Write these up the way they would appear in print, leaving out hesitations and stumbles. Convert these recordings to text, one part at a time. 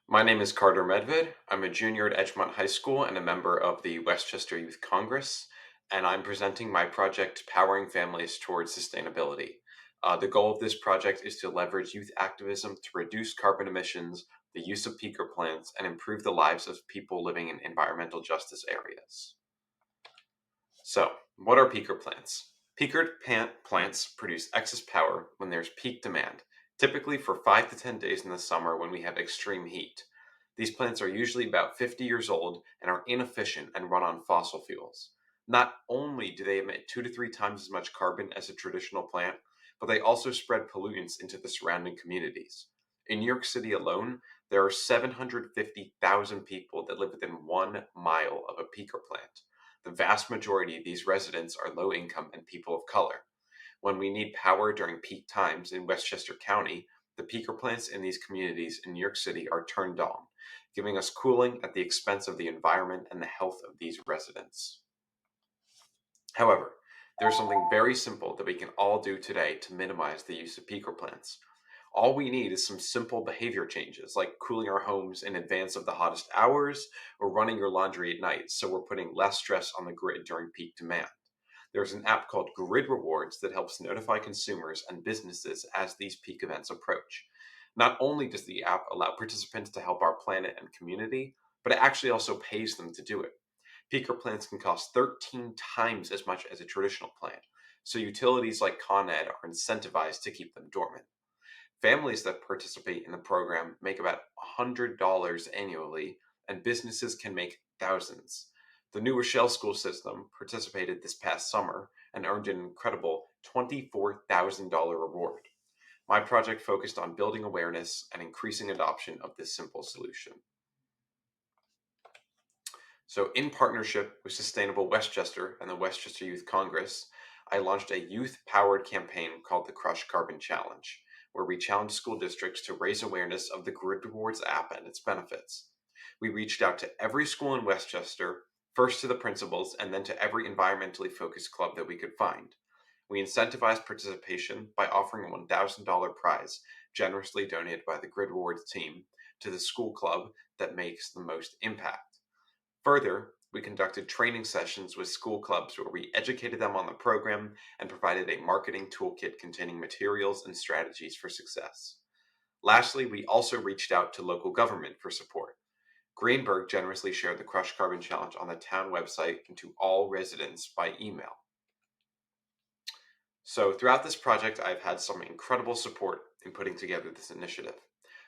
My name is Carter Medved. I'm a junior at Edgemont High School and a member of the Westchester Youth Congress, and I'm presenting my project Powering Families Towards Sustainability. The goal of this project is to leverage youth activism to reduce carbon emissions, the use of peaker plants, and improve the lives of people living in environmental justice areas. So, what are peaker plants? Plants produce excess power when there's peak demand, typically for 5 to 10 days in the summer when we have extreme heat. These plants are usually about 50 years old and are inefficient and run on fossil fuels. Not only do they emit 2 to 3 times as much carbon as a traditional plant, but they also spread pollutants into the surrounding communities. In New York City alone, there are 750,000 people that live within 1 mile of a peaker plant. The vast majority of these residents are low income and people of color. When we need power during peak times in Westchester County, the peaker plants in these communities in New York City are turned on, giving us cooling at the expense of the environment and the health of these residents. However, there's something very simple that we can all do today to minimize the use of peaker plants. All we need is some simple behavior changes, like cooling our homes in advance of the hottest hours or running your laundry at night so we're putting less stress on the grid during peak demand. There's an app called Grid Rewards that helps notify consumers and businesses as these peak events approach. Not only does the app allow participants to help our planet and community, but it actually also pays them to do it. Peaker plants can cost 13 times as much as a traditional plant, so utilities like Con Ed are incentivized to keep them dormant. Families that participate in the program make about $100 annually, and businesses can make thousands. The New Rochelle school system participated this past summer and earned an incredible $24,000 reward. My project focused on building awareness and increasing adoption of this simple solution. So, in partnership with Sustainable Westchester and the Westchester Youth Congress, I launched a youth powered campaign called the Crush Carbon Challenge, where we challenge school districts to raise awareness of the Grid Rewards app and its benefits. We reached out to every school in Westchester, first to the principals, and then to every environmentally focused club that we could find. We incentivized participation by offering a $1,000 prize, generously donated by the Grid Rewards team, to the school club that makes the most impact. Further, we conducted training sessions with school clubs where we educated them on the program and provided a marketing toolkit containing materials and strategies for success. Lastly, we also reached out to local government for support. Greenberg generously shared the Crush Carbon Challenge on the town website and to all residents by email. So, throughout this project, I've had some incredible support in putting together this initiative,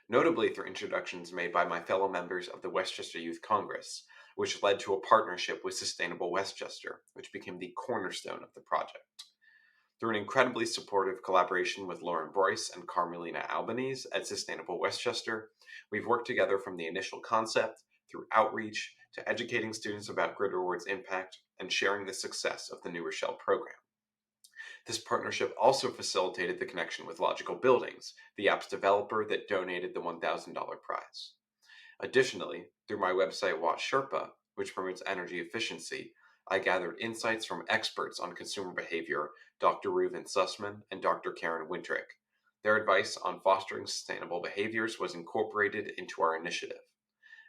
notably through introductions made by my fellow members of the Westchester Youth Congress, which led to a partnership with Sustainable Westchester, which became the cornerstone of the project. Through an incredibly supportive collaboration with Lauren Boyce and Carmelina Albanese at Sustainable Westchester, we've worked together from the initial concept through outreach to educating students about Grid Rewards' impact and sharing the success of the New Rochelle program. This partnership also facilitated the connection with Logical Buildings, the app's developer that donated the $1,000 prize. Additionally, through my website Watch Sherpa, which promotes energy efficiency, I gathered insights from experts on consumer behavior, Dr. Reuven Sussman and Dr. Karen Wintrick. Their advice on fostering sustainable behaviors was incorporated into our initiative.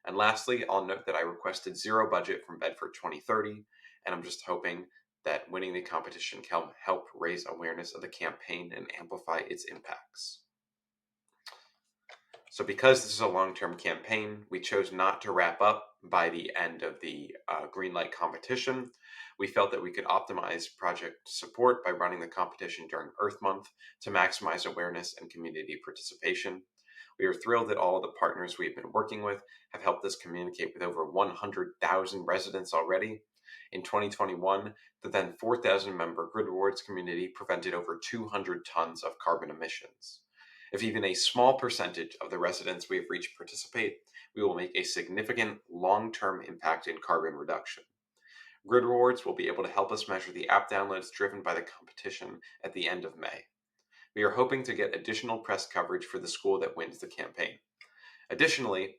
And lastly, I'll note that I requested zero budget from Bedford 2030, and I'm just hoping that winning the competition can help raise awareness of the campaign and amplify its impacts. So, because this is a long term campaign, we chose not to wrap up by the end of the Greenlight competition. We felt that we could optimize project support by running the competition during Earth Month to maximize awareness and community participation. We are thrilled that all of the partners we've been working with have helped us communicate with over 100,000 residents already. In 2021, the then 4,000 member Grid Rewards community prevented over 200 tons of carbon emissions. If even a small percentage of the residents we have reached participate, we will make a significant long-term impact in carbon reduction. Grid Rewards will be able to help us measure the app downloads driven by the competition at the end of May. We are hoping to get additional press coverage for the school that wins the campaign. Additionally,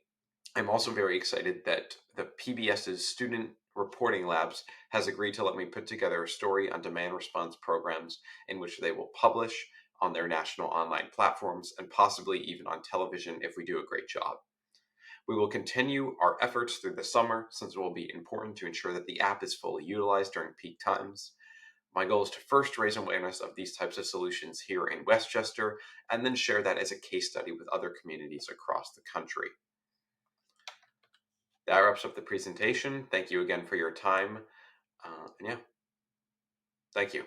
I'm also very excited that the PBS's Student Reporting Labs has agreed to let me put together a story on demand response programs in which they will publish on their national online platforms and possibly even on television if we do a great job. We will continue our efforts through the summer since it will be important to ensure that the app is fully utilized during peak times. My goal is to first raise awareness of these types of solutions here in Westchester and then share that as a case study with other communities across the country. That wraps up the presentation. Thank you again for your time. And yeah, thank you.